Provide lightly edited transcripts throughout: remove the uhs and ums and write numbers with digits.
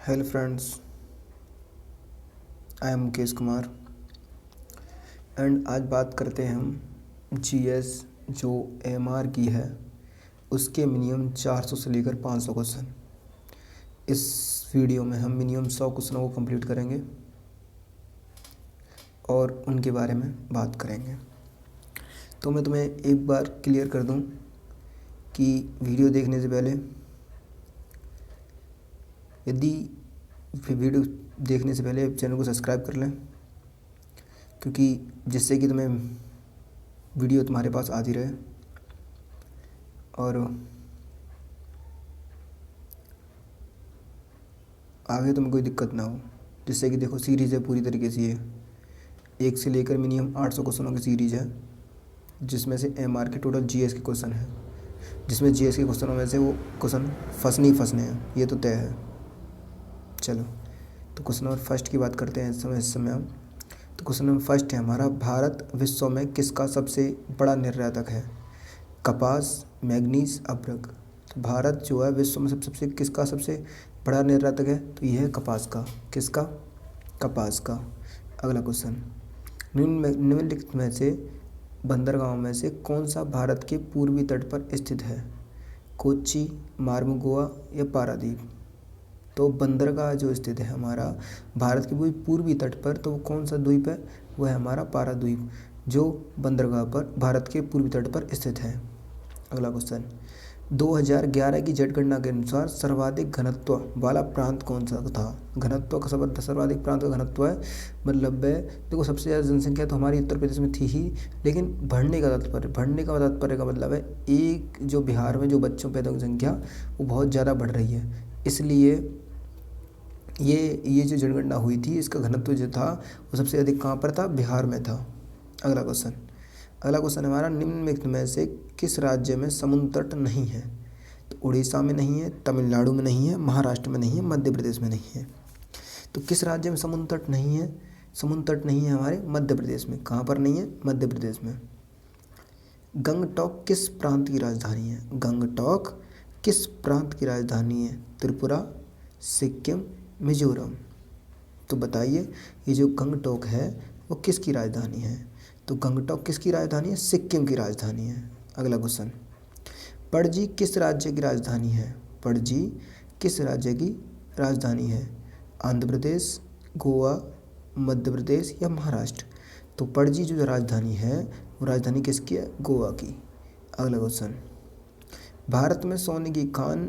Hello friends, I am Mukesh Kumar and आज बात करते हैं हम जीएस जो एमआर की है उसके मिनिमम 400 से लेकर 500 क्वेश्चन। इस वीडियो में हम मिनिमम 100 क्वेश्चनों को कंप्लीट करेंगे और उनके बारे में बात करेंगे। तो मैं तुम्हें एक बार क्लियर कर दूं कि वीडियो देखने से पहले वीडियो देखने से पहले चैनल को सब्सक्राइब कर लें, क्योंकि जिससे कि तुम्हें वीडियो तुम्हारे पास आती रहे और आगे तुम्हें कोई दिक्कत ना हो। जिससे कि देखो, सीरीज़ है पूरी तरीके से, ये 1 से लेकर मिनिमम 800 क्वेश्चनों की सीरीज़ है, जिसमें से एमआर के टोटल जीएस के क्वेश्चन हैं, जिसमें जीएस के क्वेश्चनों में से वो क्वेश्चन फंसने ही फंसने हैं, ये तो तय है। चलो, तो क्वेश्चन नंबर फर्स्ट की बात करते हैं इस समय हम। तो क्वेश्चन नंबर फर्स्ट है हमारा, भारत विश्व में किसका सबसे बड़ा निर्यातक है? कपास, मैग्नीज, अभ्रक। तो भारत जो है विश्व में सबसे किसका सबसे बड़ा निर्यातक है? तो यह है कपास का। किसका? कपास का। अगला क्वेश्चन, निम्नलिखित में से बंदरगाहों में से कौन सा भारत के पूर्वी तट पर स्थित है? कोच्चि, मार्मुगोआ या पारादीप। तो बंदरगाह जो स्थित है हमारा भारत के पूर्वी तट पर, तो वो कौन सा द्वीप है? वह है हमारा पाराद्वीप, जो बंदरगाह पर भारत के पूर्वी तट पर स्थित है। अगला क्वेश्चन, 2011 की जनगणना के अनुसार सर्वाधिक घनत्व वाला प्रांत कौन सा था? घनत्व का सर्वाधिक प्रांत का घनत्व है, मतलब है देखो, सबसे ज़्यादा जनसंख्या तो हमारी उत्तर प्रदेश में थी ही, लेकिन बढ़ने का तात्पर्य का मतलब है एक जो बिहार में जो बच्चों पैदा की संख्या वो बहुत ज़्यादा बढ़ रही है, इसलिए ये जो जनगणना हुई थी इसका घनत्व जो था वो सबसे अधिक कहाँ पर था? बिहार में था। अगला क्वेश्चन हमारा, निम्नलिखित में से किस राज्य में समुद्र तट नहीं है? तो उड़ीसा में नहीं है, तमिलनाडु में नहीं है, महाराष्ट्र में नहीं है, मध्य प्रदेश में नहीं है। तो किस राज्य में समुद्र तट नहीं है? समुद्र तट नहीं है हमारे मध्य प्रदेश में। कहाँ पर नहीं है? मध्य प्रदेश में। गंगटोक किस प्रांत की राजधानी है? गंगटोक किस प्रांत की राजधानी है? त्रिपुरा, सिक्किम, मिजोरम। तो बताइए, ये जो गंगटोक है वो किसकी राजधानी है? तो गंगटोक किसकी राजधानी है? सिक्किम की राजधानी है। अगला क्वेश्चन, पणजी किस राज्य की राजधानी है? पणजी किस राज्य की राजधानी है? आंध्र प्रदेश, गोवा, मध्य प्रदेश या महाराष्ट्र। तो पणजी जो राजधानी है वो राजधानी किसकी है? गोवा की। अगला क्वेश्चन, भारत में सोने की खान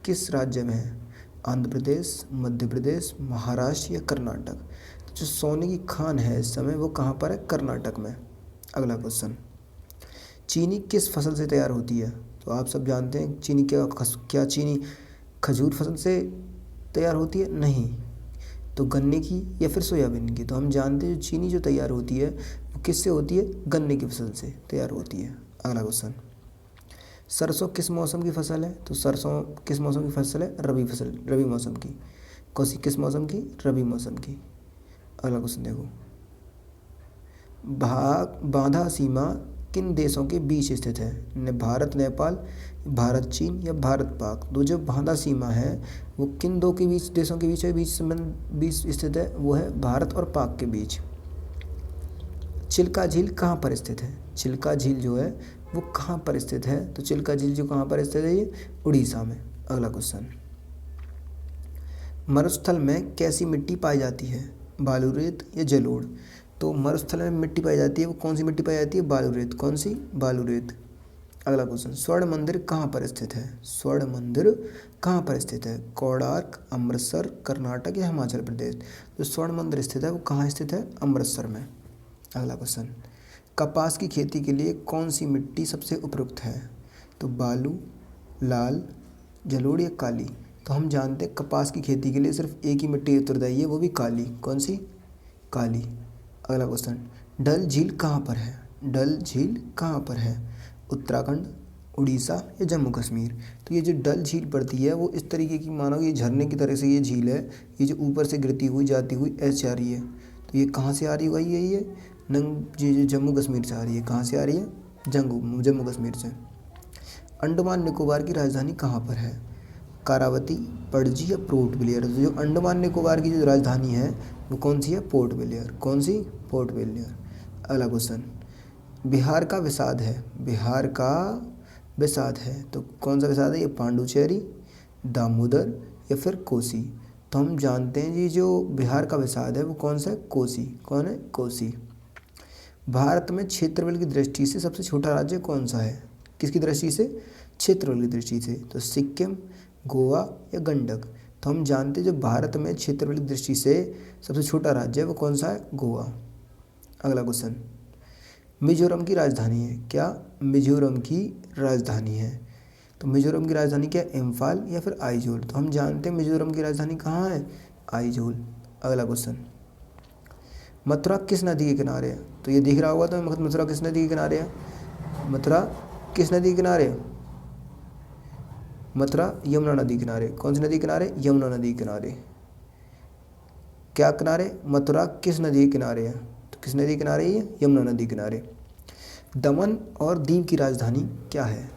किस राज्य में है? आंध्र प्रदेश, मध्य प्रदेश, महाराष्ट्र या कर्नाटक। तो जो सोने की खान है इस समय वो कहाँ पर है? कर्नाटक में। अगला क्वेश्चन, चीनी किस फसल से तैयार होती है? तो आप सब जानते हैं चीनी क्या चीनी खजूर फसल से तैयार होती है? नहीं, तो गन्ने की या फिर सोयाबीन की। तो हम जानते हैं जो चीनी जो तैयार होती है वो किससे होती है? गन्ने की फसल से तैयार होती है। अगला क्वेश्चन, सरसों किस मौसम की फसल है? तो सरसों किस मौसम की फसल है? रबी मौसम की। किस मौसम की? रबी मौसम की। अगला क्वेश्चन देखो, बांधा सीमा किन देशों के बीच स्थित है? भारत नेपाल, भारत चीन या भारत पाक। तो जो बांधा सीमा है वो किन दो के बीच देशों के बीच स्थित है? वो है भारत और पाक के बीच। चिल्का झील कहाँ पर स्थित है? चिल्का झील जो है वो कहाँ पर स्थित है? तो चिल्का झील जो कहाँ पर स्थित है? ये उड़ीसा में। अगला क्वेश्चन, मरुस्थल में कैसी मिट्टी पाई जाती है? बालू रेत या जलोढ़। तो मरुस्थल में मिट्टी पाई जाती है, वो कौन सी मिट्टी पाई जाती है? बालू रेत। कौन सी? बालू रेत। अगला क्वेश्चन, स्वर्ण मंदिर कहाँ पर स्थित है? स्वर्ण मंदिर कहाँ पर स्थित है? कोणार्क, अमृतसर, कर्नाटक या हिमाचल प्रदेश। जो स्वर्ण मंदिर स्थित है वो कहाँ स्थित है? अमृतसर में। अगला क्वेश्चन, कपास की खेती के लिए कौन सी मिट्टी सबसे उपयुक्त है? तो बालू, लाल, जलोढ़ या काली। तो हम जानते हैं कपास की खेती के लिए सिर्फ एक ही मिट्टी उत्तरदायी है, वो भी काली। कौन सी? काली। अगला क्वेश्चन, डल झील कहाँ पर है? डल झील कहाँ पर है? उत्तराखंड, उड़ीसा या जम्मू कश्मीर। तो ये जो डल झील पड़ती है वो इस तरीके की, मानो ये झरने की तरह से ये झील है, ये जो ऊपर से गिरती हुई जाती हुई ऐसे आ रही है। तो ये कहाँ से आ रही है? ये ये जम्मू कश्मीर से आ रही है। कहाँ से आ रही है? जम्मू कश्मीर से। अंडमान निकोबार की राजधानी कहाँ पर है? कारावती, पणजी या पोर्ट ब्लेयर। जो अंडमान निकोबार की जो राजधानी है वो कौन सी है? पोर्ट ब्लेयर। कौन सी? पोर्ट ब्लेयर। अगला क्वेश्चन, बिहार का विषाद है, बिहार का विषाद है तो कौन सा विषाद है? ये पांडुचेरी, दामोदर या फिर कोसी। तो हम जानते हैं जी जो बिहार का विषाद है वो कौन सा है? कोसी। कौन है? कोसी। भारत में क्षेत्रफल की दृष्टि से सबसे छोटा राज्य कौन सा है? किसकी दृष्टि से? क्षेत्रफल की दृष्टि से। तो सिक्किम, गोवा या गंडक। तो हम जानते हैं जो भारत में क्षेत्रफल की दृष्टि से सबसे छोटा राज्य है वो कौन सा है? गोवा। अगला क्वेश्चन, मिजोरम की राजधानी है क्या? मिजोरम की राजधानी है तो मिजोरम की राजधानी क्या है? इम्फाल या फिर आइजोल। तो हम जानते हैं मिजोरम की राजधानी कहाँ है? आइजोल। अगला क्वेश्चन, मथुरा किस नदी के किनारे है? तो ये दिख रहा होगा तो मथुरा किस नदी के किनारे है? मथुरा किस नदी के किनारे? मथुरा यमुना नदी किनारे। कौन सी नदी किनारे? यमुना नदी किनारे। क्या किनारे? मथुरा किस नदी के किनारे है? तो किस नदी किनारे है? यमुना नदी किनारे। दमन और दीव की राजधानी क्या है?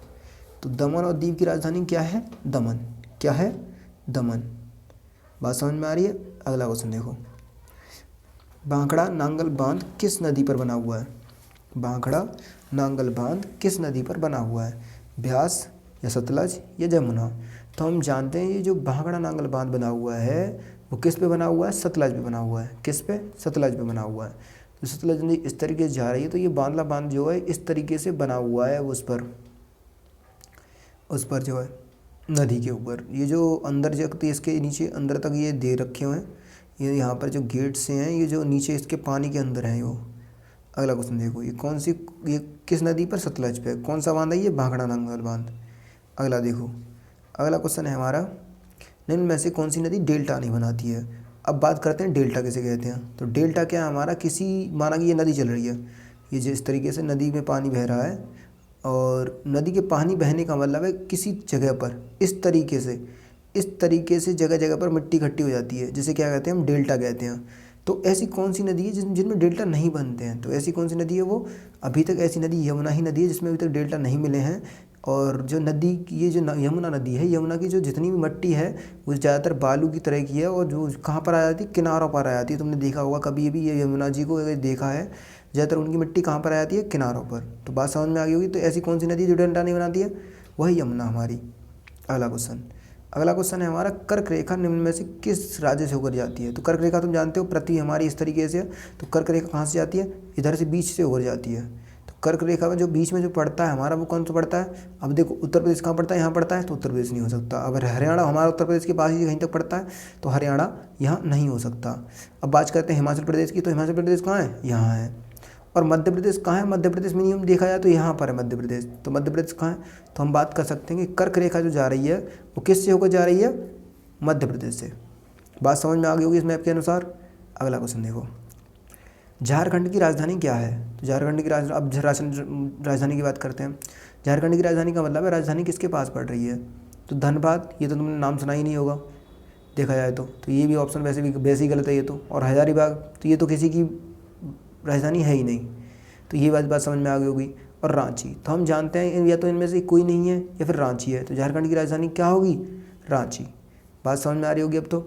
तो दमन और दीव की राजधानी क्या है? दमन। क्या है? दमन। बात समझ में आ रही है? अगला क्वेश्चन देखो, भाखड़ा नांगल बांध किस नदी पर बना हुआ है? भाखड़ा नांगल बांध किस नदी पर बना हुआ है? ब्यास या सतलज या जमुना। तो हम जानते हैं ये जो भाखड़ा नांगल बांध बना हुआ है वो किस पे बना हुआ है? सतलज पे बना हुआ है। किस पे? सतलज पे बना हुआ है। तो सतलज नदी इस तरीके से जा रही है तो ये बांधला बांध जो है इस तरीके से बना हुआ है उस पर जो है नदी के ऊपर। ये जो अंदर जगते इसके नीचे अंदर तक ये दे रखे हुए हैं, ये यहाँ पर जो गेट से हैं ये जो नीचे इसके पानी के अंदर हैं वो। अगला क्वेश्चन देखो, ये कौन सी, ये किस नदी पर? सतलज पे। कौन सा बांध है? ये भाखड़ा नांगल बांध। अगला देखो, अगला क्वेश्चन है हमारा, निम्न में से कौन सी नदी डेल्टा नहीं बनाती है? अब बात करते हैं डेल्टा किसे कहते हैं। तो डेल्टा क्या है हमारा? किसी, माना कि ये नदी चल रही है, ये जिस तरीके से नदी में पानी बह रहा है और नदी के पानी बहने का मतलब है किसी जगह पर इस तरीके से जगह जगह पर मिट्टी इकट्ठी हो जाती है, जिसे क्या कहते हैं? हम डेल्टा कहते हैं। तो ऐसी कौन सी नदी है जिनमें डेल्टा नहीं बनते हैं? तो ऐसी कौन सी नदी है वो? अभी तक ऐसी नदी यमुना ही नदी है जिसमें अभी तक डेल्टा नहीं मिले हैं। और जो नदी, ये जो यमुना नदी है, यमुना की जो जितनी भी मिट्टी है वो ज़्यादातर बालू की तरह की है और जो कहाँ पर आ जाती है? किनारों पर आ जाती है। तुमने देखा होगा कभी भी ये यमुना जी को अगर देखा है, ज़्यादातर उनकी मिट्टी कहाँ पर आ जाती है? किनारों पर। तो बात समझ में आ गई होगी। तो ऐसी कौन सी नदी जो डेल्टा नहीं बनाती है? वही यमुना हमारी। अगला क्वेश्चन है हमारा, कर्क रेखा निम्न में से किस राज्य से होकर जाती है? तो कर्क रेखा तुम जानते हो पृथ्वी हमारी इस तरीके से है, तो कर्क रेखा कहाँ से जाती है? इधर से बीच से होकर जाती है। तो कर्क रेखा में जो बीच में जो पड़ता है हमारा वो कौन सा पड़ता है? अब देखो उत्तर प्रदेश कहाँ पड़ता है? यहाँ पड़ता है, तो उत्तर प्रदेश नहीं हो सकता। अब हरियाणा हमारा उत्तर प्रदेश के पास ही कहीं तक पड़ता है तो हरियाणा यहाँ नहीं हो सकता। अब बात करते हैं हिमाचल प्रदेश की, तो हिमाचल प्रदेश कहाँ है? यहाँ है। और मध्य प्रदेश कहाँ है? मध्य प्रदेश मिनिमम देखा जाए तो यहाँ पर है मध्य प्रदेश। तो मध्य प्रदेश कहाँ है? तो हम बात कर सकते हैं कि कर्क रेखा जो जा रही है वो किससे होकर जा रही है? मध्य प्रदेश से। बात समझ में आ गई होगी इस मैप के अनुसार। अगला क्वेश्चन देखो, झारखंड की राजधानी क्या है? तो झारखंड की राजधानी की बात करते हैं। झारखंड की राजधानी का मतलब है राजधानी किसके पास पड़ रही है? तो धनबाद, ये तो तुमने नाम सुना ही नहीं होगा देखा जाए तो ये भी ऑप्शन वैसे ही गलत है ये तो। और हजारीबाग, तो ये तो किसी की राजधानी है ही नहीं, तो ये बात समझ में आ गई होगी। और रांची, तो हम जानते हैं या तो इनमें से कोई नहीं है या फिर रांची है, तो झारखंड की राजधानी क्या होगी? रांची। बात समझ में आ रही होगी अब तो।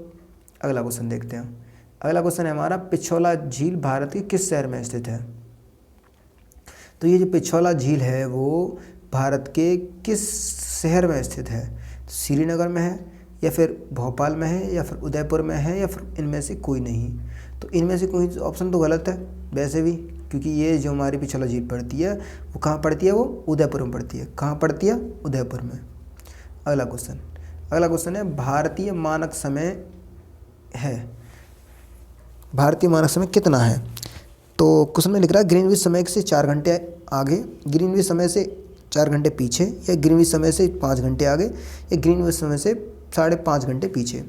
अगला क्वेश्चन देखते हैं। अगला क्वेश्चन है हमारा, पिछोला झील भारत के किस शहर में स्थित है? तो ये जो पिछोला झील है वो भारत के किस शहर में स्थित है? तो श्रीनगर में है या फिर भोपाल में है या फिर उदयपुर में है या फिर इनमें से कोई नहीं। तो इनमें से कोई ऑप्शन तो गलत है वैसे भी, क्योंकि ये जो हमारी पिछोला झील पड़ती है वो कहाँ पड़ती है? वो उदयपुर में पड़ती है। कहाँ पड़ती है? उदयपुर में। अगला क्वेश्चन है, भारतीय मानक समय कितना है? तो क्वेश्चन में लिख रहा है ग्रीनविच समय से 4 घंटे आगे, ग्रीनविच समय से 4 घंटे पीछे, या ग्रीनविच समय से 5 घंटे आगे, या ग्रीनविच समय से 5.5 घंटे पीछे।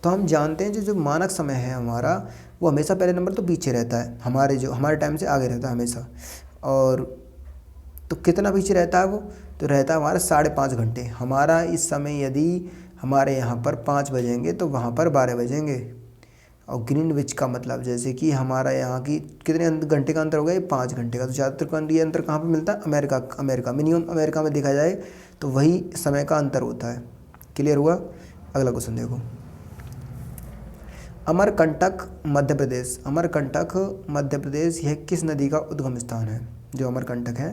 तो हम जानते हैं जो मानक समय है हमारा वो हमेशा पहले नंबर तो पीछे रहता है, हमारे टाइम से आगे रहता है हमेशा। और तो कितना पीछे रहता है वो? तो रहता है हमारा 5.5 घंटे। हमारा इस समय यदि हमारे यहाँ पर 5 बजेंगे तो वहाँ पर 12 बजेंगे। और ग्रीनविच का मतलब जैसे कि हमारा यहाँ की कितने घंटे का अंतर हो गया? ये 5 घंटे का। तो ज़्यादातर ये अंतर कहाँ पे मिलता है? अमेरिका मिनिमम अमेरिका में देखा जाए तो वही समय का अंतर होता है। क्लियर हुआ? अगला क्वेश्चन देखो, अमरकंटक मध्य प्रदेश, अमरकंटक मध्य प्रदेश यह किस नदी का उद्गम स्थान है? जो अमरकंटक है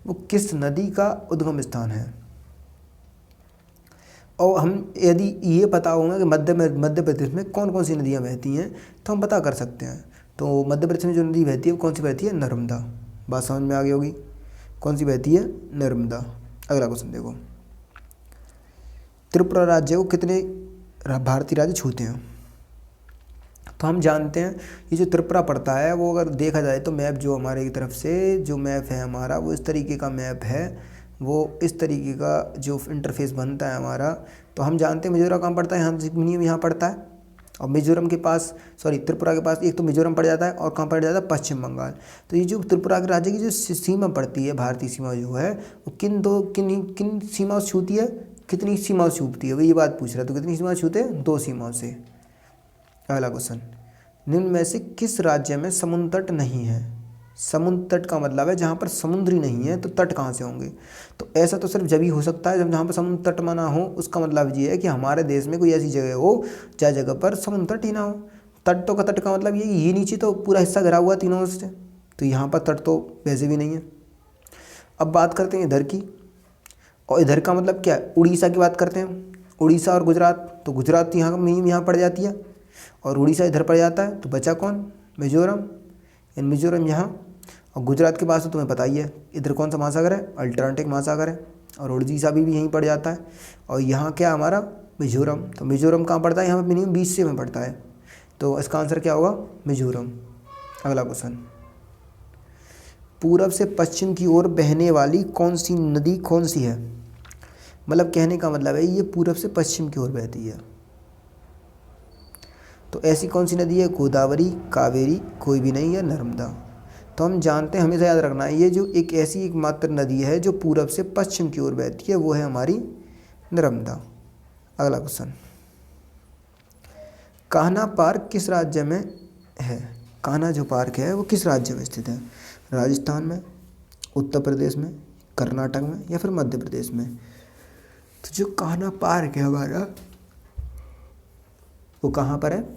वो किस नदी का उद्गम स्थान है? और हम यदि ये पता होगा कि मध्य प्रदेश में कौन कौन सी नदियाँ बहती हैं तो हम पता कर सकते हैं। तो मध्य प्रदेश में जो नदी बहती है वो कौन सी बहती है? नर्मदा। बात समझ में आ गई होगी, कौन सी बहती है? नर्मदा। अगला क्वेश्चन देखो, त्रिपुरा राज्य को कितने भारतीय राज्य छूते हैं? तो हम जानते हैं ये जो त्रिपुरा पड़ता है वो अगर देखा जाए तो मैप जो हमारे की तरफ से जो मैप है हमारा वो इस तरीके का मैप है, वो इस तरीके का जो इंटरफेस बनता है हमारा। तो हम जानते हैं मिजोरम कहाँ पड़ता है? यहाँ पड़ता है। और मिजोरम के पास त्रिपुरा के पास एक तो मिजोरम पड़ जाता है और कहाँ पड़ जाता है? पश्चिम बंगाल। तो ये जो त्रिपुरा के राज्य की जो सीमा पड़ती है, भारतीय सीमा जो है वो किन सीमाओं से छूती है? कितनी सीमाओं से छूटती है? वो ये बात पूछ रहा है। तो कितनी सीमाओं से छूते हैं? 2 सीमाओं से। अगला क्वेश्चन, निम्न में से किस राज्य में समुद्र तट नहीं है? समुद्र तट का मतलब है जहाँ पर समुद्र ही नहीं है तो तट कहाँ से होंगे? तो ऐसा तो सिर्फ जब ही हो सकता है जब जहाँ पर समुद्र तट माना हो। उसका मतलब ये है कि हमारे देश में कोई ऐसी जगह हो जहाँ जगह पर समुद्र तट ही ना हो। तट का मतलब ये नीचे तो पूरा हिस्सा घिरा हुआ तीनों से, तो यहाँ पर तट तो वैसे भी नहीं है। अब बात करते हैं इधर की, और इधर का मतलब क्या है? उड़ीसा की बात करते हैं। उड़ीसा और गुजरात, तो गुजरात यहाँ पड़ जाती है और उड़ीसा इधर पड़ जाता है, तो बचा कौन? मिजोरम। मिजोरम यहाँ, और गुजरात के पास तो तुम्हें पता ही है इधर कौन सा महासागर है? अल्टलांटिक महासागर है। और उड़ीसा भी यहीं पड़ जाता है। और यहाँ क्या हमारा? मिजोरम। तो मिजोरम कहाँ पड़ता है? यहाँ पर मिनिमम 20 से में पड़ता है। तो इसका आंसर क्या होगा? मिजोरम। अगला क्वेश्चन, पूरब से पश्चिम की ओर बहने वाली कौन सी नदी कौन सी है? मतलब कहने का मतलब है ये पूरब से पश्चिम की ओर बहती है। तो ऐसी कौन सी नदी है? गोदावरी, कावेरी, कोई भी नहीं है, नर्मदा। तो हम जानते हैं, हमेशा याद रखना है, ये जो एक ऐसी एकमात्र नदी है जो पूरब से पश्चिम की ओर बहती है वो है हमारी नर्मदा। अगला क्वेश्चन, कान्हा पार्क किस राज्य में है? कान्हा जो पार्क है वो किस राज्य में स्थित है? राजस्थान में, उत्तर प्रदेश में, कर्नाटक में या फिर मध्य प्रदेश में? तो जो कान्हा पार्क है हमारा वो कहाँ पर है?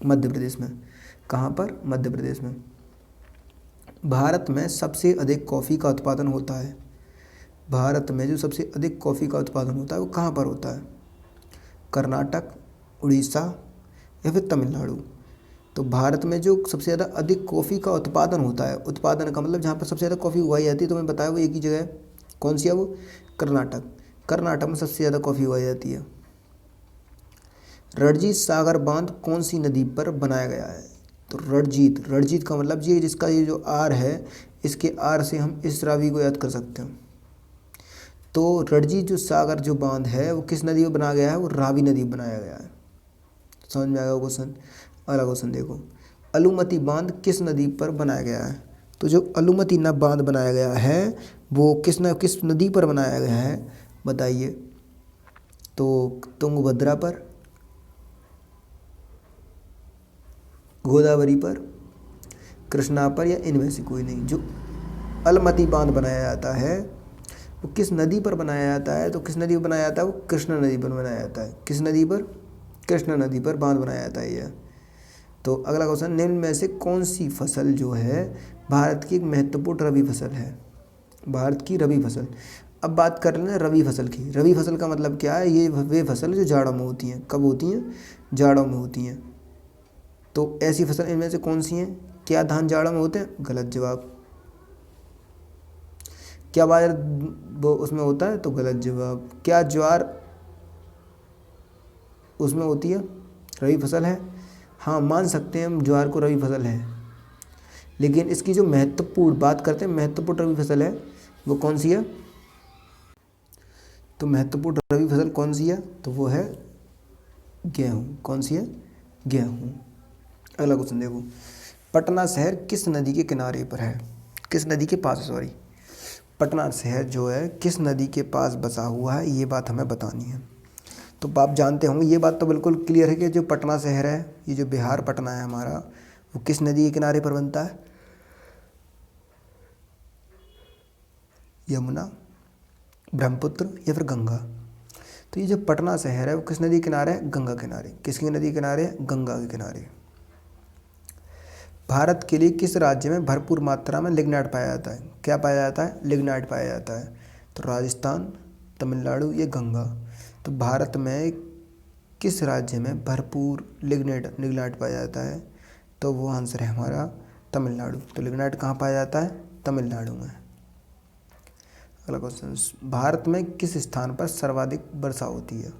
मध्य प्रदेश में। कहाँ पर? मध्य प्रदेश में। भारत में सबसे अधिक कॉफ़ी का उत्पादन होता है। भारत में जो सबसे अधिक कॉफ़ी का उत्पादन होता है वो कहाँ पर होता है? कर्नाटक, उड़ीसा या फिर तमिलनाडु? तो भारत में जो सबसे ज़्यादा अधिक कॉफ़ी का उत्पादन होता है, उत्पादन का मतलब जहाँ पर सबसे ज़्यादा कॉफ़ी उगाई जाती है, तो मैं बताया वो एक ही जगह है। कौन सी है वो? कर्नाटक। कर्नाटक में सबसे ज़्यादा कॉफ़ी उगाई जाती है। रणजीत सागर बांध कौन सी नदी पर बनाया गया है? तो रणजीत का मतलब ये जिसका ये जो आर है, इसके आर से हम इस रावी को याद कर सकते हैं। तो रणजीत जो सागर जो बांध है वो किस नदी पर बनाया गया है? वो रावी नदी पर बनाया गया है। समझ में आ गया क्वेश्चन? अगला क्वेश्चन देखो, अलूमती बांध किस नदी पर बनाया गया है? तो जो अलूमती बांध बनाया गया है वो किस नदी पर बनाया गया है बताइए? तो तुंगभद्रा पर, गोदावरी पर, कृष्णा पर, या इनमें से कोई नहीं। जो अलमती बांध बनाया जाता है वो किस नदी पर बनाया जाता है? तो किस नदी पर बनाया जाता है? वो कृष्णा नदी पर बनाया जाता है। किस नदी पर? कृष्णा नदी पर बांध बनाया जाता है यह। तो अगला क्वेश्चन, निम्न में से कौन सी फसल जो है भारत की एक महत्वपूर्ण रबी फसल है? भारत की रबी फसल। अब बात कर रहे हैं रबी फसल की। रबी फसल का मतलब क्या है? ये वे फसल जो जाड़ों में होती हैं। कब होती हैं? जाड़ों में होती हैं। तो ऐसी फसल इनमें से कौन सी हैं? क्या धान जाड़ों में होते हैं? गलत जवाब। क्या बाजरा वो उसमें होता है? तो गलत जवाब। क्या ज्वार उसमें होती है? रबी फसल है। हाँ, मान सकते हैं हम ज्वार को रबी फसल है, लेकिन इसकी जो महत्वपूर्ण बात करते हैं, महत्वपूर्ण रबी फसल है वो कौन सी है? तो महत्वपूर्ण रबी फसल कौन सी है? तो वो है गेहूँ। कौन सी है? गेहूँ। अगला क्वेश्चन देखो, पटना शहर किस नदी के किनारे पर है? किस नदी के पास? पटना शहर जो है किस नदी के पास बसा हुआ है, ये बात हमें बतानी है। तो आप जानते होंगे, ये बात तो बिल्कुल क्लियर है कि जो पटना शहर है, ये जो बिहार पटना है हमारा, वो किस नदी के किनारे पर बनता है? यमुना, ब्रह्मपुत्र या फिर गंगा? तो ये जो पटना शहर है वो किस नदी के किनारे है? गंगा किनारे। किसकी नदी के किनारे है? गंगा के किनारे। भारत के लिए किस राज्य में भरपूर मात्रा में लिग्नाइट पाया जाता है? क्या पाया जाता है? लिग्नाइट पाया जाता है। तो राजस्थान, तमिलनाडु, ये गंगा। तो भारत में किस राज्य में भरपूर लिग्नाइट पाया जाता है? तो वो आंसर है हमारा तमिलनाडु। तो लिग्नाइट कहाँ पाया जाता है? तमिलनाडु में। अगला क्वेश्चन, भारत में किस स्थान पर सर्वाधिक वर्षा होती है?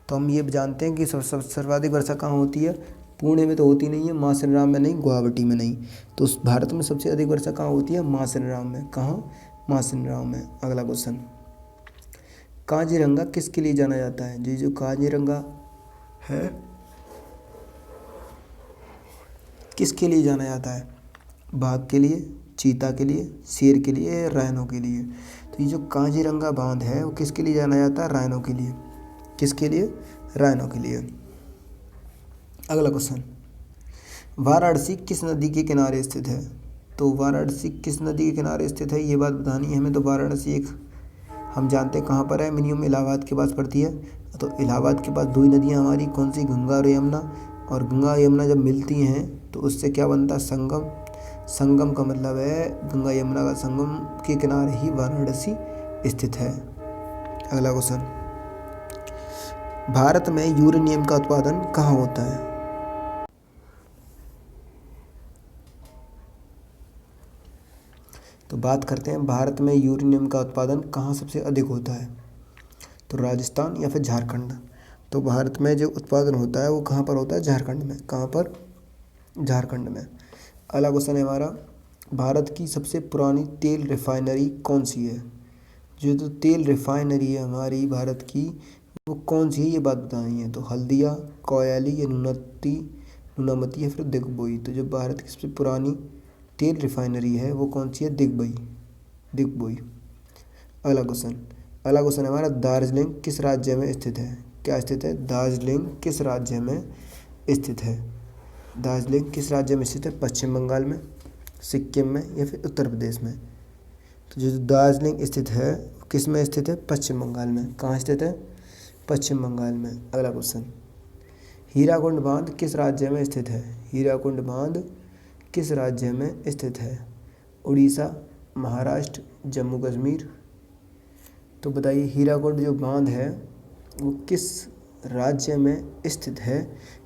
तो हम ये जानते हैं कि सर्वाधिक वर्षा कहाँ होती है? पुणे में तो होती नहीं है, मासेराम में नहीं, गुवाहाटी में नहीं। तो उस भारत में सबसे अधिक वर्षा कहाँ होती है? मासेराम में। कहाँ? मासेराम में। अगला क्वेश्चन, काजीरंगा किसके लिए जाना जाता है? जी जो काजीरंगा है किसके लिए जाना जाता है? बाघ के लिए, चीता के लिए, शेर के लिए, राइनो के लिए? तो ये जो काजीरंगा बांध है वो किसके लिए जाना जाता है? राइनो के लिए। किसके लिए? राइनो के लिए। अगला क्वेश्चन, वाराणसी किस नदी के किनारे स्थित है? तो वाराणसी किस नदी के किनारे स्थित है ये बात बतानी है हमें। तो वाराणसी एक हम जानते हैं कहाँ पर है, मिनिमम इलाहाबाद के पास पड़ती है। तो इलाहाबाद के पास दो ही नदियाँ हमारी, कौन सी? गंगा और यमुना। और गंगा यमुना जब मिलती हैं तो उससे क्या बनता है? संगम। संगम का मतलब है गंगा यमुना का संगम के किनारे ही वाराणसी स्थित है। अगला क्वेश्चन, भारत में यूरेनियम का उत्पादन कहाँ होता है? तो बात करते हैं भारत में यूरेनियम का उत्पादन कहाँ सबसे अधिक होता है? तो राजस्थान या फिर झारखंड। तो भारत में जो उत्पादन होता है वो कहाँ पर होता है? झारखंड में। कहाँ पर? झारखंड में। अगला क्वेश्चन है हमारा, भारत की सबसे पुरानी तेल रिफाइनरी कौन सी है? जो तेल रिफाइनरी है हमारी भारत की वो कौन सी है ये बात बतानी है। तो हल्दिया, कोयली या नूनामती या फिर दिग्बोई। तो जो भारत की सबसे पुरानी तेल रिफाइनरी है वो कौन सी है? दिग्बोई। अगला क्वेश्चन है हमारा, दार्जिलिंग किस राज्य में स्थित है? क्या स्थित है? दार्जिलिंग किस राज्य में स्थित है? दार्जिलिंग किस राज्य में स्थित है? पश्चिम बंगाल में, सिक्किम में या फिर उत्तर प्रदेश में? तो जो दार्जिलिंग स्थित है किस में स्थित है? पश्चिम बंगाल में। कहाँ स्थित है? पश्चिम बंगाल में। अगला क्वेश्चन, हीराकुंड बांध किस राज्य में स्थित है? हीराकुंड बांध किस राज्य में स्थित है? उड़ीसा, महाराष्ट्र, जम्मू कश्मीर? तो बताइए हीराकुंड जो बांध है वो किस राज्य में स्थित है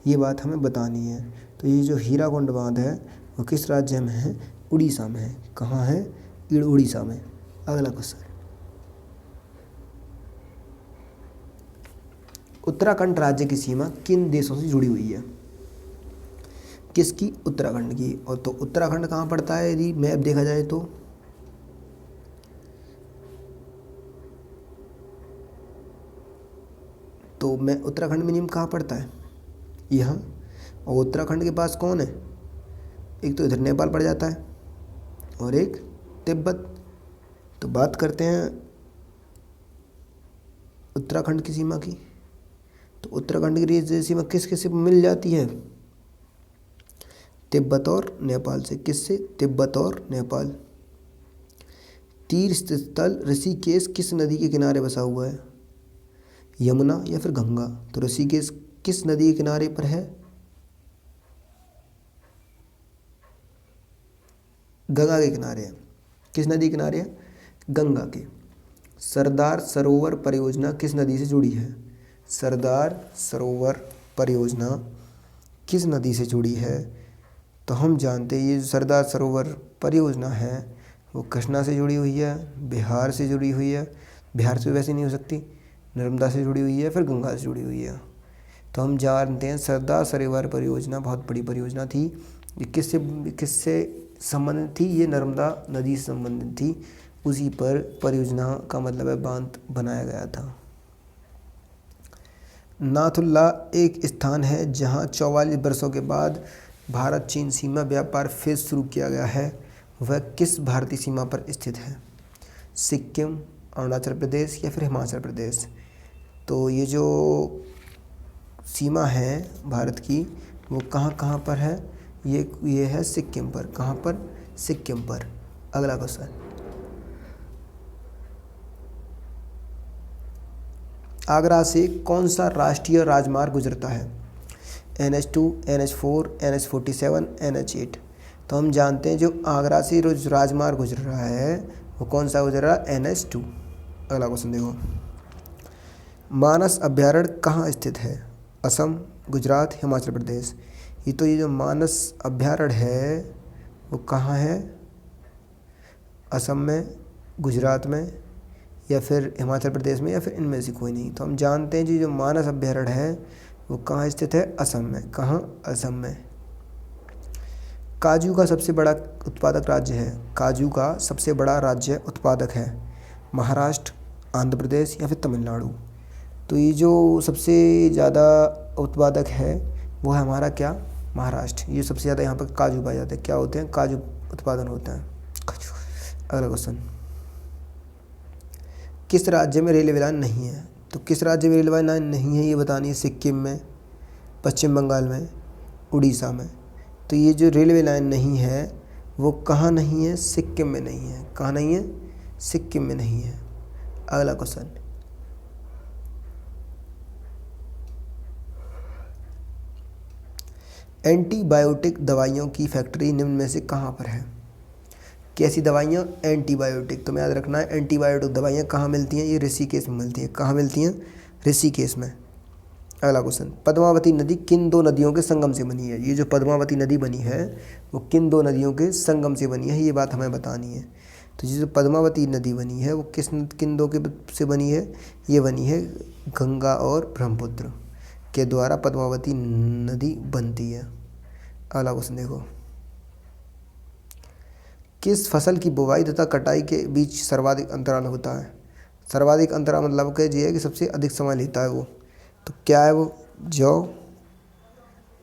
ये बात हमें बतानी है। तो ये जो हीराकुंड बांध है वो किस राज्य में है? उड़ीसा में है। कहाँ है? उड़ीसा में। अगला क्वेश्चन, उत्तराखंड राज्य की सीमा किन देशों से जुड़ी हुई है? किसकी? उत्तराखंड की। और तो उत्तराखंड कहाँ पड़ता है यदि मैप देखा जाए तो मैं उत्तराखंड मिनिमम कहाँ पड़ता है? यहाँ। और उत्तराखंड के पास कौन है? एक तो इधर नेपाल पड़ जाता है और एक तिब्बत। तो बात करते हैं उत्तराखंड की सीमा की। तो उत्तराखंड की सीमा किस किस से मिल जाती है? तिब्बत और नेपाल से। किससे? तिब्बत और नेपाल। तीर्थ स्थल ऋषिकेश किस नदी के किनारे बसा हुआ है? यमुना या फिर गंगा? तो ऋषिकेश किस नदी के किनारे पर है? गंगा के किनारे है। किस नदी के किनारे है? गंगा के। सरदार सरोवर परियोजना किस नदी से जुड़ी है? सरदार सरोवर परियोजना किस नदी से जुड़ी है? तो हम जानते हैं ये जो सरदार सरोवर परियोजना है वो कृष्णा से जुड़ी हुई है, बिहार से जुड़ी हुई है। बिहार से वैसे नहीं हो सकती, नर्मदा से जुड़ी हुई है, फिर गंगा से जुड़ी हुई है। तो हम जानते हैं सरदार सरोवर परियोजना बहुत बड़ी परियोजना थी। ये किससे संबंधित थी? ये नर्मदा नदी से संबंधित थी। उसी पर परियोजना का मतलब है बांध बनाया गया था। नाथुला एक स्थान है जहाँ 44 वर्षों के बाद भारत चीन सीमा व्यापार फिर शुरू किया गया है। वह किस भारतीय सीमा पर स्थित है? सिक्किम, अरुणाचल प्रदेश या फिर हिमाचल प्रदेश? तो ये जो सीमा है भारत की वो कहाँ कहाँ पर है? ये है सिक्किम पर। कहाँ पर? सिक्किम पर। अगला क्वेश्चन, आगरा से कौन सा राष्ट्रीय राजमार्ग गुजरता है? NH2, NH4, NH47, NH8। तो हम जानते हैं जो आगरा से जो राजमार्ग गुजर रहा है वो कौन सा गुजर रहा है? NH2। अगला क्वेश्चन देखो, मानस अभ्यारण्य कहाँ स्थित है? असम, गुजरात, हिमाचल प्रदेश। ये जो मानस अभ्यारण्य है वो कहाँ है? असम में, गुजरात में, या फिर हिमाचल प्रदेश में, या फिर इनमें से कोई नहीं। तो हम जानते हैं जी जो मानस अभ्यारण्य है वो कहाँ स्थित है? असम में। कहाँ? असम में। काजू का सबसे बड़ा उत्पादक राज्य है? काजू का सबसे बड़ा राज्य उत्पादक है महाराष्ट्र, आंध्र प्रदेश या फिर तमिलनाडु। तो ये जो सबसे ज़्यादा उत्पादक है वो है हमारा क्या? महाराष्ट्र। ये सबसे ज़्यादा यहाँ पर काजू पाए जाते हैं। क्या होते हैं? काजू उत्पादन होता है। अगला क्वेश्चन, किस राज्य में रेलवे लाइन नहीं है? तो किस राज्य में रेलवे लाइन नहीं है ये बतानी है। सिक्किम में, पश्चिम बंगाल में, उड़ीसा में। तो ये जो रेलवे लाइन नहीं है वो कहाँ नहीं है? सिक्किम में नहीं है। कहाँ नहीं है? सिक्किम में नहीं है। अगला क्वेश्चन, एंटीबायोटिक दवाइयों की फैक्ट्री निम्न में से कहाँ पर है? कैसी दवाइयाँ? एंटीबायोटिक। तो याद रखना है एंटीबायोटिक दवाइयाँ कहाँ मिलती हैं? ये ऋषिकेश में मिलती हैं। कहाँ मिलती हैं? ऋषिकेश में। अगला क्वेश्चन, पद्मावती नदी किन दो नदियों के संगम से बनी है? ये जो पद्मावती नदी बनी है वो किन दो नदियों के संगम से बनी है, ये बात हमें बतानी है। तो ये जो पद्मावती नदी बनी है वो किन दो के से बनी है? ये बनी है गंगा और ब्रह्मपुत्र के द्वारा पद्मावती नदी बनती है। अगला क्वेश्चन देखो, किस फसल की बुवाई तथा कटाई के बीच सर्वाधिक अंतराल होता है? सर्वाधिक अंतराल मतलब कि ये है कि सबसे अधिक समय लेता है वो। तो क्या है वो? जौ,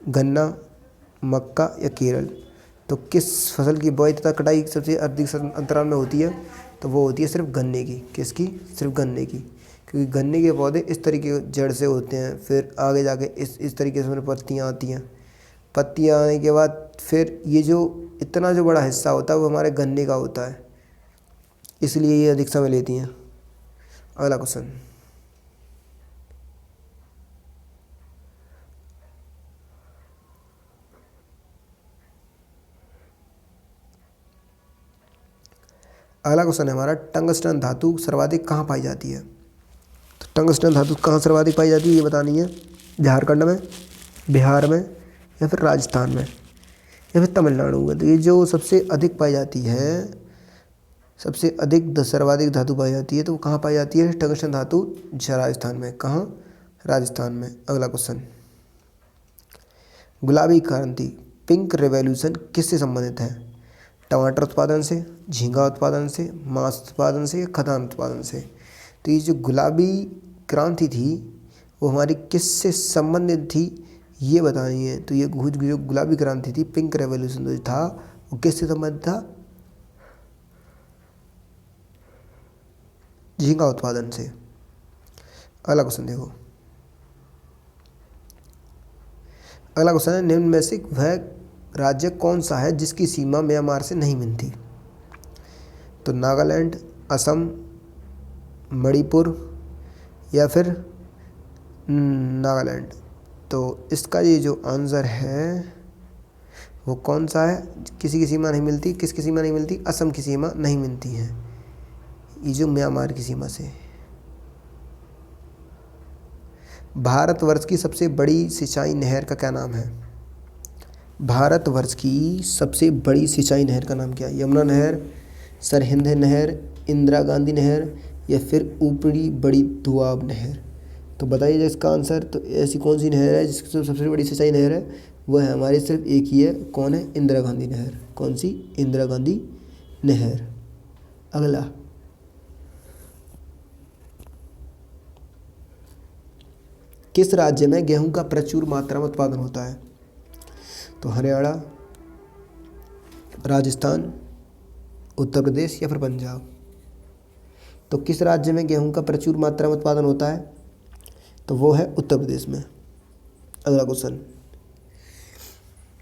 गन्ना, मक्का या केरल। तो किस फसल की बुआई तथा कटाई सबसे अधिक अंतराल में होती है? तो वो होती है सिर्फ गन्ने की। किसकी? सिर्फ गन्ने की। क्योंकि गन्ने के पौधे इस तरीके जड़ से होते हैं, फिर आगे जाके इस तरीके से उनमें पत्तियाँ आती हैं। पत्तियाँ आने के बाद फिर ये जो इतना जो बड़ा हिस्सा होता है वो हमारे गन्ने का होता है, इसलिए ये अधिक समय लेती हैं। अगला क्वेश्चन, अगला क्वेश्चन है हमारा, टंगस्टन धातु सर्वाधिक कहाँ पाई जाती है? तो टंगस्टन धातु कहाँ सर्वाधिक पाई जाती है ये बतानी है। झारखंड में, बिहार में, या फिर राजस्थान में, या फिर तमिलनाडु में। तो ये जो सबसे अधिक पाई जाती है, सबसे अधिक सर्वाधिक धातु पाई जाती है तो वो कहाँ पाई जाती है? टंगस्टन धातु राजस्थान में। कहाँ? राजस्थान में। अगला क्वेश्चन, गुलाबी क्रांति पिंक रेवोल्यूशन किससे संबंधित है? टमाटर उत्पादन से, झींगा उत्पादन से, मांस उत्पादन से, या खदान उत्पादन से। तो ये जो गुलाबी क्रांति थी वो हमारी किससे संबंधित थी ये बतानी है। तो ये जो गुलाबी क्रांति थी, पिंक रेवोल्यूशन जो था वो किससे संबंधित था? झींगा उत्पादन से। अगला क्वेश्चन देखो, अगला क्वेश्चन है, निम्न में से वह राज्य कौन सा है जिसकी सीमा म्यांमार से नहीं मिलती? तो नागालैंड, असम, मणिपुर या फिर नागालैंड। तो इसका ये जो आंसर है वो कौन सा है? किसी की सीमा नहीं मिलती। किसकी सीमा नहीं मिलती? असम की सीमा नहीं मिलती है, ये जो म्यांमार की सीमा से। भारतवर्ष की सबसे बड़ी सिंचाई नहर का क्या नाम है? भारतवर्ष की सबसे बड़ी सिंचाई नहर का नाम क्या है? यमुना नहर, सरहिंद नहर, इंदिरा गांधी नहर, या फिर ऊपरी बड़ी दोआब नहर। तो बताइए इसका आंसर। तो ऐसी कौन सी नहर है जिसकी सबसे बड़ी सिंचाई नहर है? वह है हमारी सिर्फ एक ही है। कौन है? इंदिरा गांधी नहर। कौन सी? इंदिरा गांधी नहर। अगला, किस राज्य में गेहूं का प्रचुर मात्रा में उत्पादन होता है? तो हरियाणा, राजस्थान, उत्तर प्रदेश या फिर पंजाब। तो किस राज्य में गेहूं का प्रचुर मात्रा में उत्पादन होता है? तो वो है उत्तर प्रदेश में। अगला क्वेश्चन,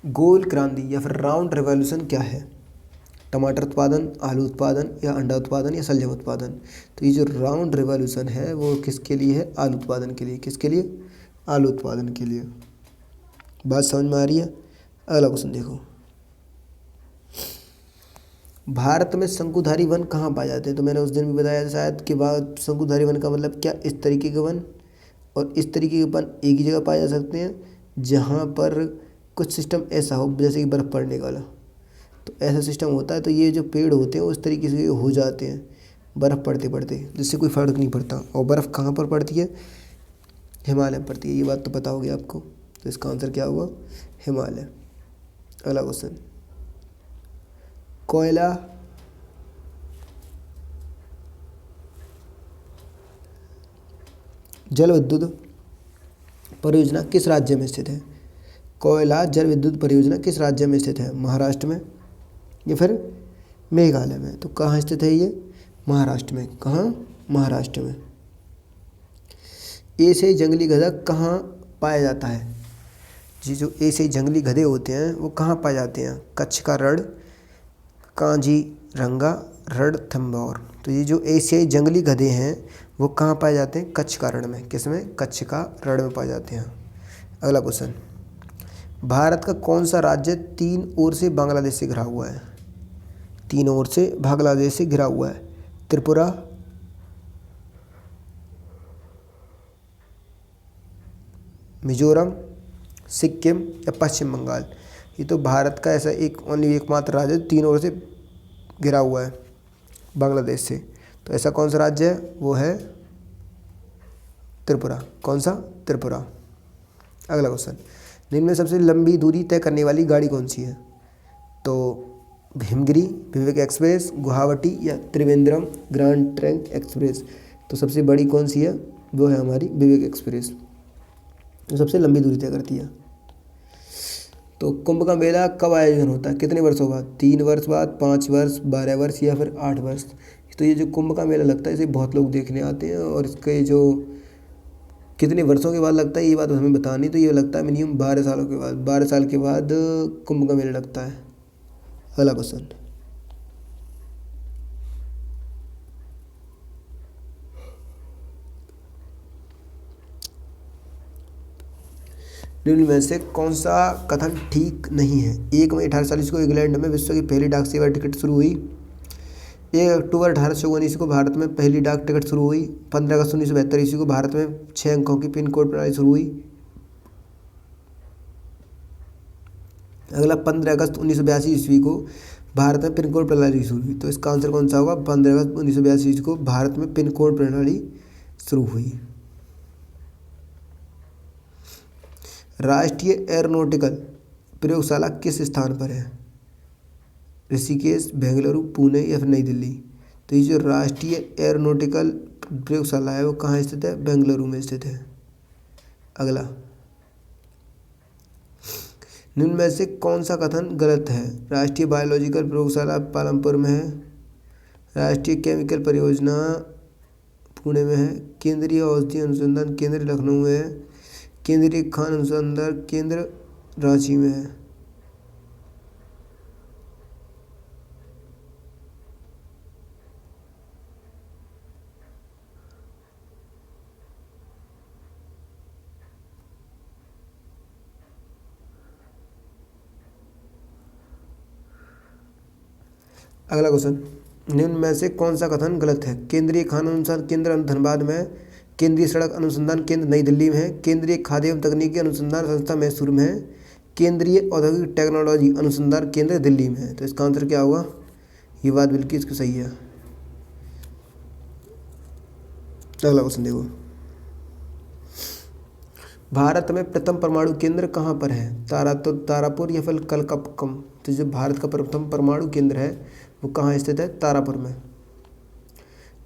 गोल क्रांति या फिर राउंड रिवॉल्यूशन क्या है? टमाटर उत्पादन, आलू उत्पादन, या अंडा उत्पादन, या शलजम उत्पादन। तो ये जो राउंड रिवॉल्यूशन है वो किसके लिए है? आलू उत्पादन के लिए। किसके लिए? आलू उत्पादन के लिए। बात समझ में आ रही है? अगला क्वेश्चन देखो, भारत में शंकुधारी वन कहाँ पाए जाते हैं? तो मैंने उस दिन भी बताया था शायद कि बात शंकुधारी वन का मतलब क्या, इस तरीके के वन और इस तरीके के वन एक ही जगह पाए जा सकते हैं जहाँ पर कुछ सिस्टम ऐसा हो जैसे कि बर्फ़ पड़ने वाला। तो ऐसा सिस्टम होता है, तो ये जो पेड़ होते हैं उस तरीके से हो जाते हैं बर्फ़ पड़ते पड़ते, जिससे कोई फ़र्क नहीं पड़ता। और बर्फ़ कहाँ पर पड़ती है? हिमालय में पड़ती है। ये बात तो पता होगी आपको। तो इसका आंसर क्या हुआ? हिमालय। अगला क्वेश्चन, कोयला जल विद्युत परियोजना किस राज्य में स्थित है? कोयला जल विद्युत परियोजना किस राज्य में स्थित है? महाराष्ट्र में या फिर मेघालय में? तो कहाँ स्थित है ये? महाराष्ट्र में। कहाँ? महाराष्ट्र में। एशियाई जंगली गधा कहाँ पाया जाता है? जी, जो एशियाई जंगली गधे होते हैं वो कहाँ पाए जाते हैं? कच्छ का रण, काजीरंगा, रणथंभौर। तो ये जो एशियाई जंगली गधे हैं वो कहाँ पाए जाते हैं? कच्छ का रण में। किस में? कच्छ का रण में पाए जाते हैं। अगला क्वेश्चन, भारत का कौन सा राज्य तीन ओर से बांग्लादेश से घिरा हुआ है? तीन ओर से बांग्लादेश से घिरा हुआ है। त्रिपुरा, मिजोरम, सिक्किम, या पश्चिम बंगाल? ये तो भारत का ऐसा एकमात्र राज्य तीन ओर से घिरा हुआ है बांग्लादेश से। तो ऐसा कौन सा राज्य है? वो है त्रिपुरा। कौन सा? त्रिपुरा। अगला क्वेश्चन, निम्न में सबसे लंबी दूरी तय करने वाली गाड़ी कौन सी है? तो हिमगिरी, विवेक एक्सप्रेस, गुवाहाटी, या त्रिवेंद्रम ग्रांड ट्रंक एक्सप्रेस? तो सबसे बड़ी कौन सी है? वो है हमारी विवेक एक्सप्रेस, जो सबसे लंबी दूरी तय करती है। तो कुंभ का मेला कब आयोजन होता है? कितने वर्षों बाद? 3 वर्ष बाद, 5 वर्ष, 12 वर्ष, या फिर 8 वर्ष? तो ये जो कुंभ का मेला लगता है इसे बहुत लोग देखने आते हैं, और इसके जो कितने वर्षों के बाद लगता है ये बात हमें बतानी। तो ये लगता है मिनिमम 12 सालों के बाद। 12 साल के बाद कुंभ का मेला लगता है। अगला क्वेश्चन, निम्न में से कौन सा कथन ठीक नहीं है? 1 मई 1840 को इंग्लैंड में विश्व की पहली डाक सेवा टिकट शुरू हुई। 1 अक्टूबर 1819 को भारत में पहली डाक टिकट शुरू हुई। 15 अगस्त 1972 ईस्वी को भारत में 6 अंकों की पिन कोड प्रणाली शुरू हुई। अगला 15 अगस्त 1982 ईस्वी को भारत में पिन कोड प्रणाली शुरू हुई। तो इसका आंसर कौन सा होगा? 15 अगस्त 1982 ईस्वी को भारत में पिन कोड प्रणाली शुरू हुई। राष्ट्रीय एरोनॉटिकल प्रयोगशाला किस स्थान पर है? ऋषिकेश, बेंगलुरु, पुणे, या फिर नई दिल्ली? तो ये जो राष्ट्रीय एरोनॉटिकल प्रयोगशाला है वो कहाँ स्थित है? बेंगलुरु में स्थित है। अगला, निम्न में से कौन सा कथन गलत है? राष्ट्रीय बायोलॉजिकल प्रयोगशाला पालमपुर में है। राष्ट्रीय केमिकल परियोजना पुणे में है। केंद्रीय औषधि अनुसंधान केंद्र लखनऊ में है। केंद्रीय खान अनुसंधान केंद्र रांची में है। अगला क्वेश्चन, निम्न में से कौन सा कथन गलत है? केंद्रीय खान अनुसंधान केंद्र धनबाद में है। केंद्रीय सड़क अनुसंधान केंद्र नई दिल्ली में है। केंद्रीय खाद्य एवं तकनीकी अनुसंधान संस्था मैसूर में है। केंद्रीय औद्योगिक टेक्नोलॉजी अनुसंधान केंद्र दिल्ली में है। तो इसका आंसर क्या होगा? ये बात बिल्कुल इसकी सही है। अगला क्वेश्चन देखो, भारत में प्रथम परमाणु केंद्र कहाँ पर है? तारापुर या फिर कलकप्पम? तो जो भारत का प्रथम परमाणु केंद्र है वो कहाँ स्थित है? तारापुर में।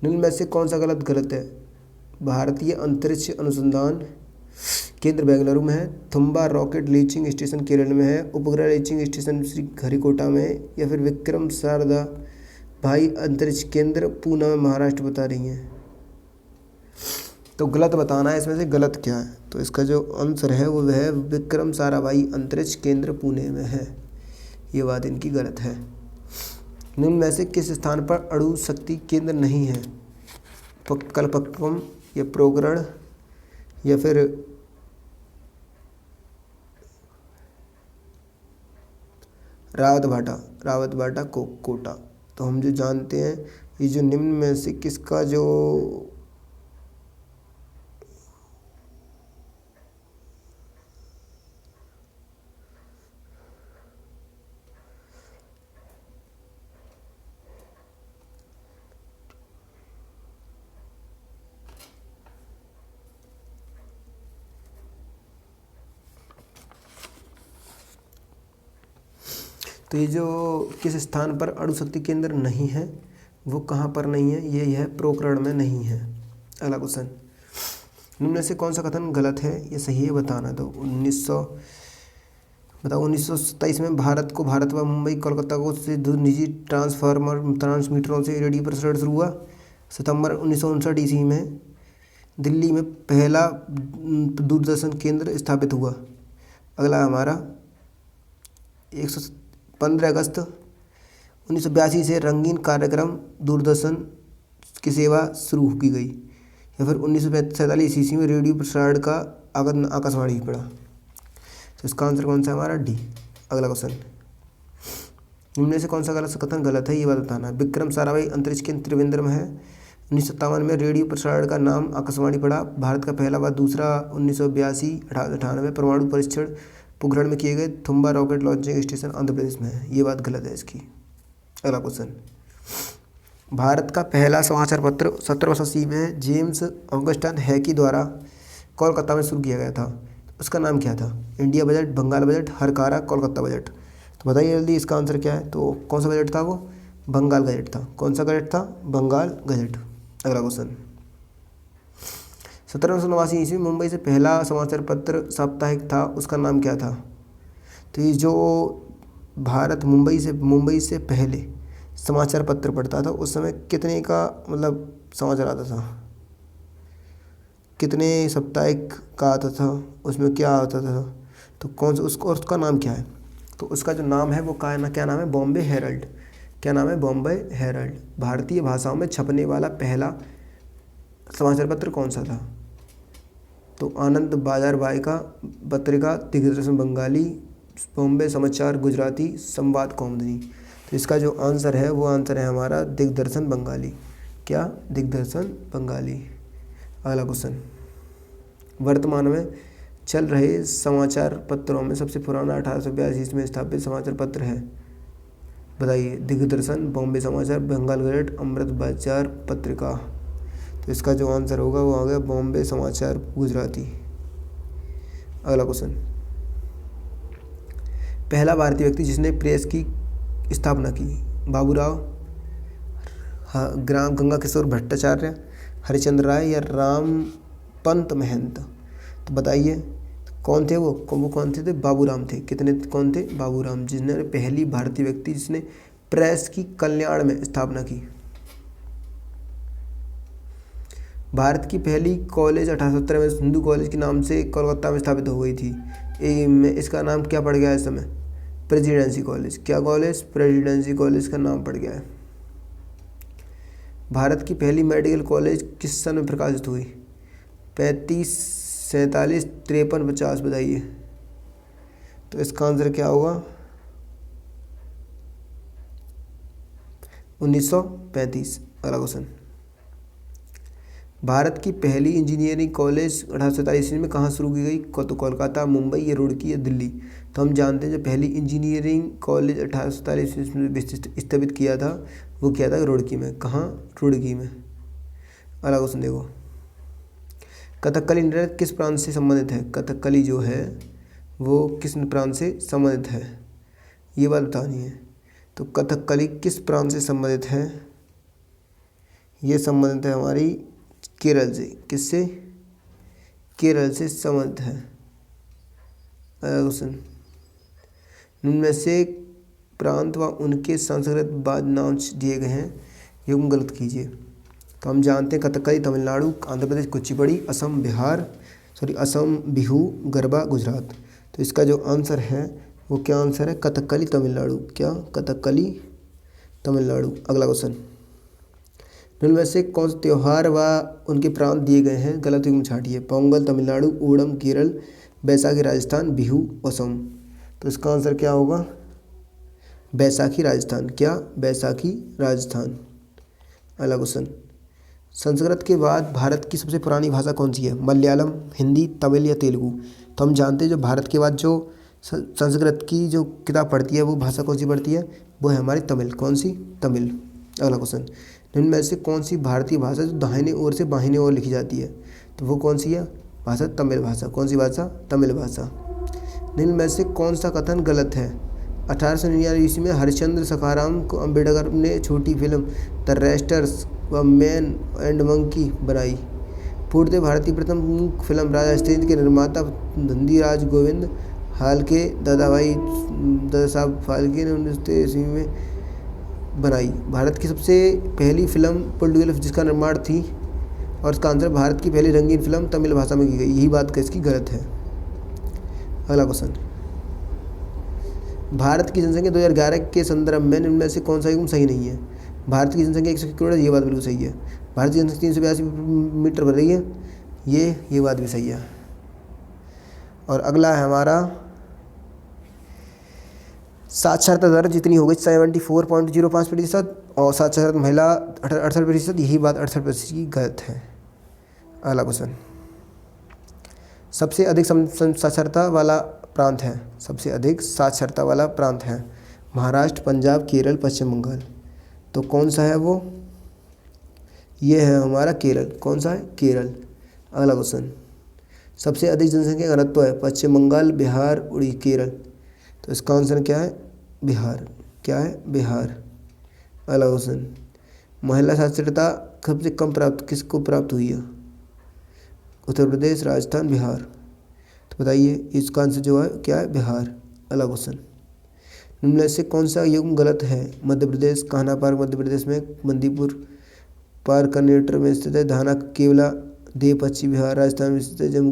निम्न में से कौन सा गलत है? भारतीय अंतरिक्ष अनुसंधान केंद्र बेंगलुरु में है। Thumba rocket launching station Kerala में है। उपग्रह लॉन्चिंग स्टेशन श्रीहरिकोटा में, या फिर विक्रम साराभाई भाई अंतरिक्ष केंद्र पूना में महाराष्ट्र बता रही हैं। तो गलत बताना है इसमें से गलत क्या है। तो इसका जो आंसर है वो है विक्रम साराभाई अंतरिक्ष केंद्र पुणे में है। ये बात इनकी गलत है। निम्न में से किस स्थान पर अणु शक्ति केंद्र नहीं है? कल्पक्कम या पोखरण या फिर रावतभाटा कोटा। तो हम जो जानते हैं ये जो निम्न में से किसका जो तो ये जो किस स्थान पर अणु शक्ति केंद्र नहीं है वो कहाँ पर नहीं है? ये है पोखरण में नहीं है। अगला क्वेश्चन, निम्न में से कौन सा कथन गलत है या सही है बताना। तो 1927 में भारत व मुंबई कोलकाता को से दो निजी ट्रांसमीटरों से रेडियो प्रसारण शुरू हुआ। सितंबर 1959 ईस्वी में दिल्ली में पहला दूरदर्शन केंद्र स्थापित हुआ। अगला हमारा 15 अगस्त 1982 से रंगीन कार्यक्रम दूरदर्शन की सेवा शुरू की गई। या फिर 1947 ईस्वी में रेडियो प्रसारण का आकाशवाणी पड़ा। तो इसका आंसर कौन सा है हमारा? डी। अगला क्वेश्चन, इनमें से कौन सा गलत कथन गलत है ये बात बताना। विक्रम साराभाई अंतरिक्ष केंद्र त्रिवेंद्रम है। 1957 में रेडियो प्रसारण का नाम आकाशवाणी पड़ा। भारत का पहला व दूसरा 1982 1898 परमाणु परीक्षण पोखरण में किए गए। Thumba rocket launching station Andhra Pradesh में है। ये बात गलत है इसकी। अगला क्वेश्चन, भारत का पहला समाचार पत्र 1780 में जेम्स ऑगस्टन हैकी द्वारा कोलकाता में शुरू किया गया था। उसका नाम क्या था? India budget, Bengal budget, Hurkaru, Kolkata budget. तो बताइए जल्दी इसका आंसर क्या है। तो कौन सा बजट था वो? बंगाल गजट था। कौन सा गजट था? बंगाल गजट। अगला क्वेश्चन, 1789 ईस्वी मुंबई से पहला समाचार पत्र साप्ताहिक था, उसका नाम क्या था? तो ये जो भारत मुंबई से पहले समाचार पत्र पढ़ता था उस समय कितने का मतलब समाचार आता था, कितने साप्ताहिक का आता था, उसमें क्या आता था? तो कौन सा उसका नाम क्या है? तो उसका जो नाम है वो क्या नाम है? बॉम्बे हेरल्ड। क्या नाम है? बॉम्बे हेरल्ड। भारतीय भाषाओं में छपने वाला पहला समाचार पत्र कौन सा था? तो आनंद बाजार भाई का पत्रिका, दिग्दर्शन बंगाली, बॉम्बे समाचार गुजराती, संवाद कौमुदी। तो इसका जो आंसर है वो आंसर है हमारा दिग्दर्शन बंगाली। क्या? दिग्दर्शन बंगाली। अगला क्वेश्चन, वर्तमान में चल रहे समाचार पत्रों में सबसे पुराना 1882 में स्थापित समाचार पत्र है? बताइए। दिग्दर्शन, बॉम्बे समाचार, बंगाल गजट, अमृत बाजार पत्रिका। तो इसका जो आंसर होगा वो आ गया बॉम्बे समाचार गुजराती। अगला क्वेश्चन, पहला भारतीय व्यक्ति जिसने प्रेस की स्थापना की? बाबूराव, गंगा किशोर भट्टाचार्य, हरिश्चंद्र राय या रामपंत महंत। तो बताइए कौन थे वो कौन थे? बाबूराम थे। कितने कौन थे? बाबूराम, जिसने पहली भारतीय व्यक्ति जिसने प्रेस की कल्याण में स्थापना की। भारत की पहली कॉलेज 1870 में हिंदू कॉलेज के नाम से कोलकाता में स्थापित हो गई थी। इसका नाम क्या पड़ गया है इस समय? Presidency college. क्या कॉलेज? प्रेसिडेंसी कॉलेज का नाम पड़ गया है। भारत की पहली मेडिकल कॉलेज किस सन में प्रकाशित हुई? 35, 47, 53, 50। बताइए। तो इसका आंसर क्या होगा? 1935। अगला क्वेश्चन, भारत की पहली इंजीनियरिंग कॉलेज 1847 में कहाँ शुरू की गई? तो कोलकाता, मुंबई या रुड़की या दिल्ली। तो हम जानते हैं जो पहली इंजीनियरिंग कॉलेज 1847 में स्थापित किया था वो किया था रुड़की में। कहाँ? रुड़की में। अगला क्वेश्चन देखो, कथकली नृत्य किस प्रांत से संबंधित है? कथकली जो है वो किस प्रांत से संबंधित है ये बात बतानी है। तो कथकली किस प्रांत से संबंधित है? ये संबंधित है हमारी केरल से। किससे? केरल से संबंधित है। क्वेश्चन, इनमें से प्रांत व उनके संस्कृत बाद नाम दिए गए हैं, ये गलत कीजिए। तो हम जानते हैं कथकली तमिलनाडु, आंध्र प्रदेश कुचिपुड़ी, असम बिहू, गरबा गुजरात। तो इसका जो आंसर है वो क्या आंसर है? कथकली तमिलनाडु। क्या? कथकली तमिलनाडु। अगला क्वेश्चन, निम्न में से कौन से त्यौहार व उनके प्रांत दिए गए हैं? गलत युग्म छांटिए। पोंगल तमिलनाडु, ओणम केरल, बैसाखी राजस्थान, बिहू असम। तो इसका आंसर क्या होगा? बैसाखी राजस्थान। क्या? बैसाखी राजस्थान। अगला क्वेश्चन, संस्कृत के बाद भारत की सबसे पुरानी भाषा कौन सी है? मलयालम, हिंदी, तमिल या तेलुगु? तो हम जानते हैं जो भारत के बाद जो संस्कृत की जो किताब पढ़ती है वो भाषा कौन सी पढ़ती है? वो है हमारी तमिल। कौन सी? तमिल। अगला क्वेश्चन, निम्न में से कौन सी भारतीय भाषा जो दाहिने ओर से बाहिने ओर लिखी जाती है? तो वो कौन सी है भाषा? तमिल भाषा। कौन सी भाषा? तमिल भाषा। निम्न में से कौन सा कथन गलत है? 1899 ईस्वी में हरिश्चंद्र सखाराम को अम्बेडकर ने छोटी फिल्म द रेस्टर्स व मैन एंड मंकी बनाई। पूर्णतः भारतीय प्रथम मूक फिल्म राजा हरिश्चंद्र के निर्माता धनंजय गोविंद हाल के दादा साहब फाल्के ने 19 ईस्वी में बनाई। भारत की सबसे पहली फिल्म पोलिटिकल जिसका निर्माण थी, और इसका आंसर भारत की पहली रंगीन फिल्म तमिल भाषा में की गई। यही बात इसकी गलत है। अगला क्वेश्चन, भारत की जनसंख्या 2011 के संदर्भ में निम्न में से कौन सा युग्म सही नहीं है? भारत की जनसंख्या 100 करोड़ है, ये बात बिल्कुल सही है। भारत की जनसंख्या 382 मीटर बढ़ रही है, ये बात भी सही है। और अगला है हमारा, साक्षरता दर जितनी हो गई 74.05%, और साक्षरता महिला 68%, यही बात 68% की गलत है। अगला क्वेश्चन, सबसे अधिक साक्षरता वाला प्रांत है? सबसे अधिक साक्षरता वाला प्रांत है महाराष्ट्र, पंजाब, केरल, पश्चिम बंगाल। तो कौन सा है वो? ये है हमारा केरल। कौन सा है? केरल। अगला क्वेश्चन, सबसे अधिक जनसंख्या घनत्व है? पश्चिम बंगाल, बिहार, उड़ीसा, केरल। तो इसका आंसर क्या है? बिहार। क्या है? बिहार। अगला क्वेश्चन, महिला साक्षरता सबसे कम प्राप्त किसको प्राप्त हुई है? उत्तर प्रदेश, राजस्थान, बिहार। तो बताइए इसका आंसर जो है क्या है? बिहार। अगला क्वेश्चन, निम्न में से कौन सा युग्म गलत है? मध्य प्रदेश, कान्हा पार्क मध्य प्रदेश में, बंदीपुर पार्क कर्नाटक में स्थित है, धाना केवला देव पश्चिम बिहार राजस्थान में स्थित है, जम्मू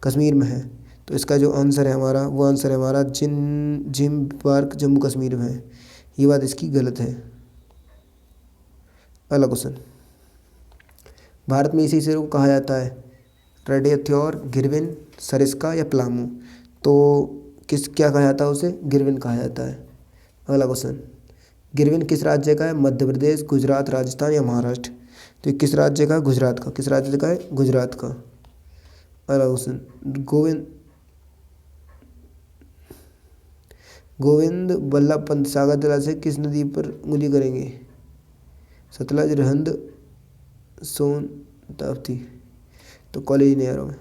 कश्मीर में है। तो इसका जो आंसर है हमारा, वो आंसर है हमारा जिम पार्क जम्मू कश्मीर में है। ये बात इसकी गलत है। अगला क्वेश्चन, भारत में इसी शेरों को कहा जाता है? रेडियथ्योर, गिरविन, सरिस्का या प्लामू? तो क्या कहा जाता है उसे? गिरविन कहा जाता है। अगला क्वेश्चन, गिरविन किस राज्य का है? मध्य प्रदेश, गुजरात, राजस्थान या महाराष्ट्र? तो ये किस राज्य का? गुजरात का। किस राज्य का है? गुजरात का। अगला क्वेश्चन, गोविंद बल्लभ पंत सागर जिला से किस नदी पर उंगली करेंगे? सतलज, रिहंद, सोन, ताप्ती। तो कॉलेज नहरों में।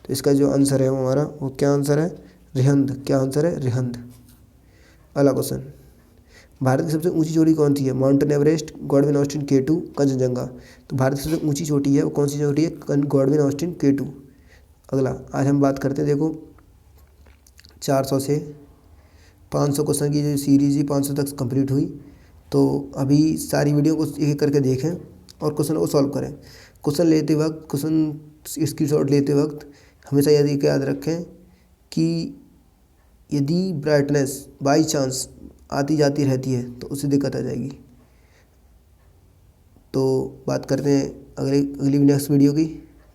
तो इसका जो आंसर है हमारा, वो क्या आंसर है? रिहंद। क्या आंसर है? रिहंद। अगला क्वेश्चन, भारत की सबसे ऊंची चोटी कौन सी है? Mountain Everest, Godwin Austen K2, Kanchenjunga. तो भारत की सबसे ऊंची चोटी है वो कौन सी चोटी है? Godwin Austen K2। अगला, आज हम बात करते हैं, देखो 400 से 500 क्वेश्चन की जो सीरीज ही 500 तक कंप्लीट हुई। तो अभी सारी वीडियो को एक एक करके देखें और क्वेश्चन को सॉल्व करें। क्वेश्चन लेते वक्त, क्वेश्चन स्क्रीनशॉट लेते वक्त हमेशा याद रखें कि यदि ब्राइटनेस बाई चांस आती जाती रहती है तो उससे दिक्कत आ जाएगी। तो बात करते हैं अगली नेक्स्ट वीडियो की।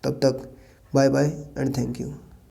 तब तक bye bye and thank you.